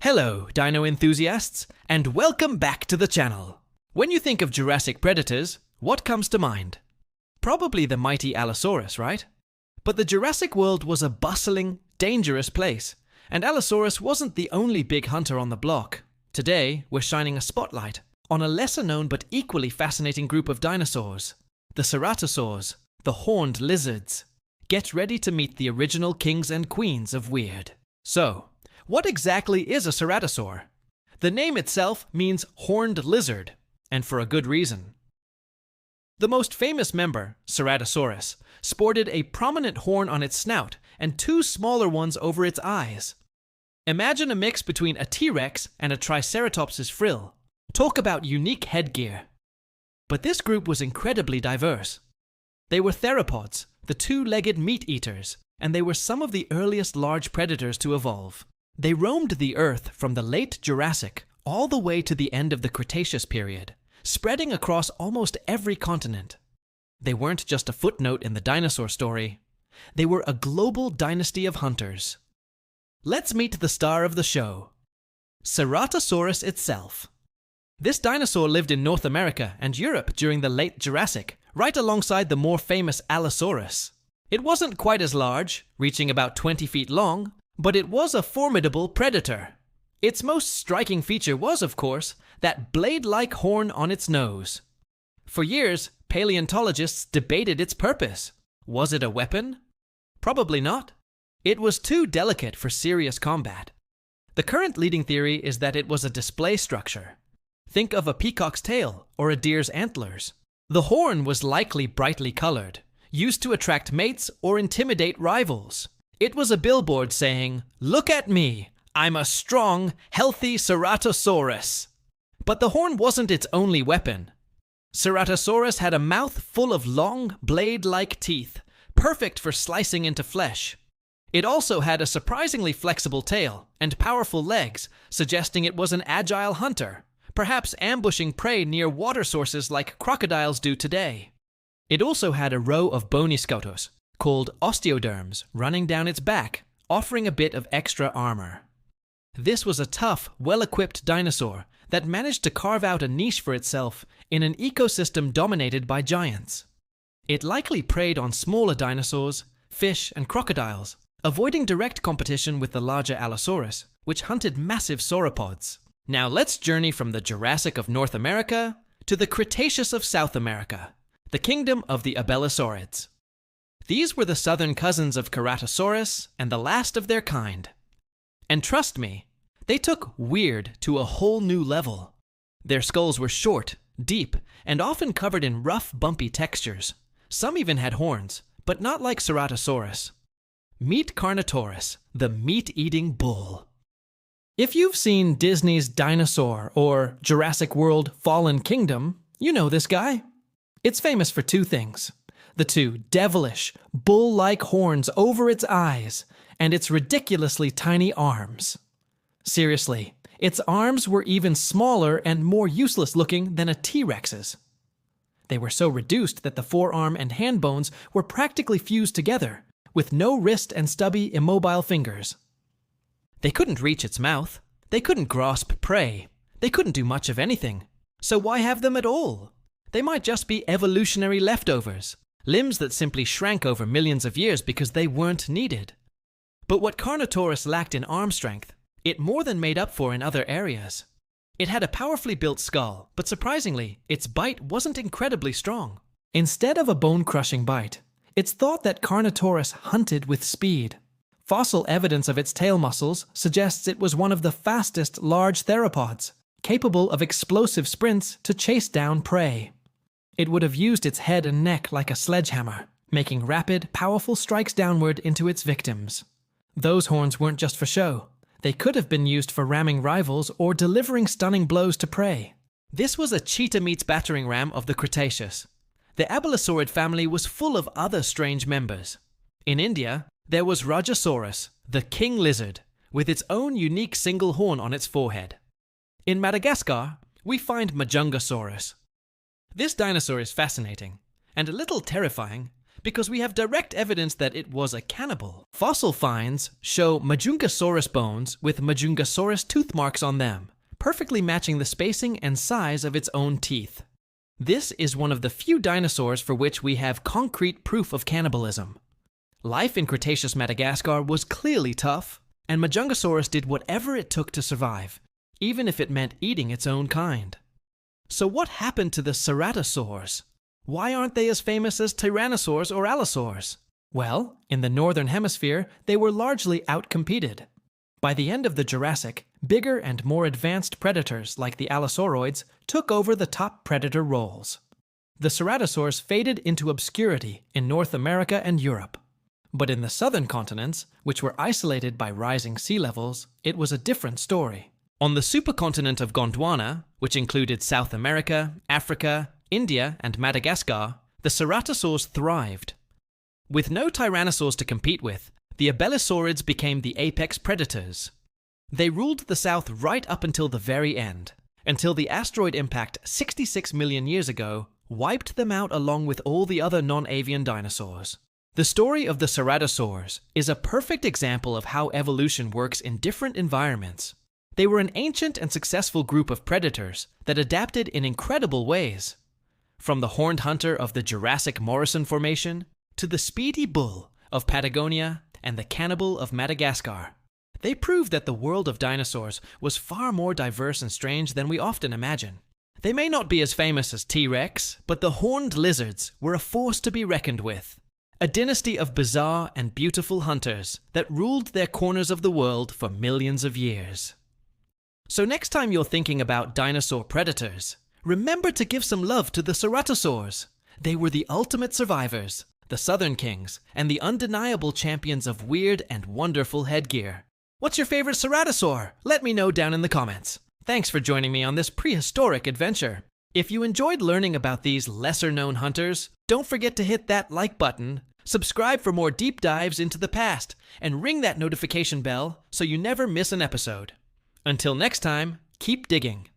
Hello, dino enthusiasts, and welcome back to the channel. When you think of Jurassic predators, what comes to mind? Probably the mighty Allosaurus, right? But the Jurassic world was a bustling, dangerous place, and Allosaurus wasn't the only big hunter on the block. Today, we're shining a spotlight on a lesser-known but equally fascinating group of dinosaurs, the Ceratosaurs, the horned lizards. Get ready to meet the original kings and queens of weird. So, what exactly is a ceratosaur? The name itself means horned lizard, and for a good reason. The most famous member, Ceratosaurus, sported a prominent horn on its snout and two smaller ones over its eyes. Imagine a mix between a T-Rex and a Triceratops's frill. Talk about unique headgear. But this group was incredibly diverse. They were theropods, the two-legged meat-eaters, and they were some of the earliest large predators to evolve. They roamed the Earth from the late Jurassic all the way to the end of the Cretaceous period, spreading across almost every continent. They weren't just a footnote in the dinosaur story. They were a global dynasty of hunters. Let's meet the star of the show, Ceratosaurus itself. This dinosaur lived in North America and Europe during the late Jurassic, right alongside the more famous Allosaurus. It wasn't quite as large, reaching about 20 feet long, but it was a formidable predator. Its most striking feature was, of course, that blade-like horn on its nose. For years, paleontologists debated its purpose. Was it a weapon? Probably not. It was too delicate for serious combat. The current leading theory is that it was a display structure. Think of a peacock's tail or a deer's antlers. The horn was likely brightly colored, used to attract mates or intimidate rivals. It was a billboard saying, "Look at me, I'm a strong, healthy Ceratosaurus." But the horn wasn't its only weapon. Ceratosaurus had a mouth full of long, blade-like teeth, perfect for slicing into flesh. It also had a surprisingly flexible tail and powerful legs, suggesting it was an agile hunter, perhaps ambushing prey near water sources like crocodiles do today. It also had a row of bony scuters, called osteoderms, running down its back, offering a bit of extra armor. This was a tough, well-equipped dinosaur that managed to carve out a niche for itself in an ecosystem dominated by giants. It likely preyed on smaller dinosaurs, fish, and crocodiles, avoiding direct competition with the larger Allosaurus, which hunted massive sauropods. Now let's journey from the Jurassic of North America to the Cretaceous of South America, the kingdom of the Abelisaurids. These were the southern cousins of Ceratosaurus and the last of their kind. And trust me, they took weird to a whole new level. Their skulls were short, deep, and often covered in rough, bumpy textures. Some even had horns, but not like Ceratosaurus. Meet Carnotaurus, the meat-eating bull. If you've seen Disney's Dinosaur or Jurassic World: Fallen Kingdom, you know this guy. It's famous for two things: the two devilish, bull-like horns over its eyes, and its ridiculously tiny arms. Seriously, its arms were even smaller and more useless looking than a T-Rex's. They were so reduced that the forearm and hand bones were practically fused together, with no wrist and stubby, immobile fingers. They couldn't reach its mouth. They couldn't grasp prey. They couldn't do much of anything. So why have them at all? They might just be evolutionary leftovers, limbs that simply shrank over millions of years because they weren't needed. But what Carnotaurus lacked in arm strength, it more than made up for in other areas. It had a powerfully built skull, but surprisingly, its bite wasn't incredibly strong. Instead of a bone-crushing bite, it's thought that Carnotaurus hunted with speed. Fossil evidence of its tail muscles suggests it was one of the fastest large theropods, capable of explosive sprints to chase down prey. It would have used its head and neck like a sledgehammer, making rapid, powerful strikes downward into its victims. Those horns weren't just for show. They could have been used for ramming rivals or delivering stunning blows to prey. This was a cheetah meets battering ram of the Cretaceous. The Abelisaurid family was full of other strange members. In India, there was Rajasaurus, the king lizard, with its own unique single horn on its forehead. In Madagascar, we find Majungasaurus. This dinosaur is fascinating, and a little terrifying, because we have direct evidence that it was a cannibal. Fossil finds show Majungasaurus bones with Majungasaurus tooth marks on them, perfectly matching the spacing and size of its own teeth. This is one of the few dinosaurs for which we have concrete proof of cannibalism. Life in Cretaceous Madagascar was clearly tough, and Majungasaurus did whatever it took to survive, even if it meant eating its own kind. So what happened to the Ceratosaurs? Why aren't they as famous as Tyrannosaurs or Allosaurs? Well, in the Northern Hemisphere, they were largely outcompeted. By the end of the Jurassic, bigger and more advanced predators like the Allosauroids took over the top predator roles. The Ceratosaurs faded into obscurity in North America and Europe. But in the southern continents, which were isolated by rising sea levels, it was a different story. On the supercontinent of Gondwana, which included South America, Africa, India, and Madagascar, the Ceratosaurs thrived. With no tyrannosaurs to compete with, the Abelisaurids became the apex predators. They ruled the South right up until the very end, until the asteroid impact 66 million years ago wiped them out along with all the other non-avian dinosaurs. The story of the Ceratosaurs is a perfect example of how evolution works in different environments. They were an ancient and successful group of predators that adapted in incredible ways. From the horned hunter of the Jurassic Morrison Formation to the speedy bull of Patagonia and the cannibal of Madagascar, they proved that the world of dinosaurs was far more diverse and strange than we often imagine. They may not be as famous as T-Rex, but the horned lizards were a force to be reckoned with. A dynasty of bizarre and beautiful hunters that ruled their corners of the world for millions of years. So next time you're thinking about dinosaur predators, remember to give some love to the Ceratosaurs. They were the ultimate survivors, the Southern Kings, and the undeniable champions of weird and wonderful headgear. What's your favorite Ceratosaur? Let me know down in the comments. Thanks for joining me on this prehistoric adventure. If you enjoyed learning about these lesser-known hunters, don't forget to hit that like button, subscribe for more deep dives into the past, and ring that notification bell so you never miss an episode. Until next time, keep digging.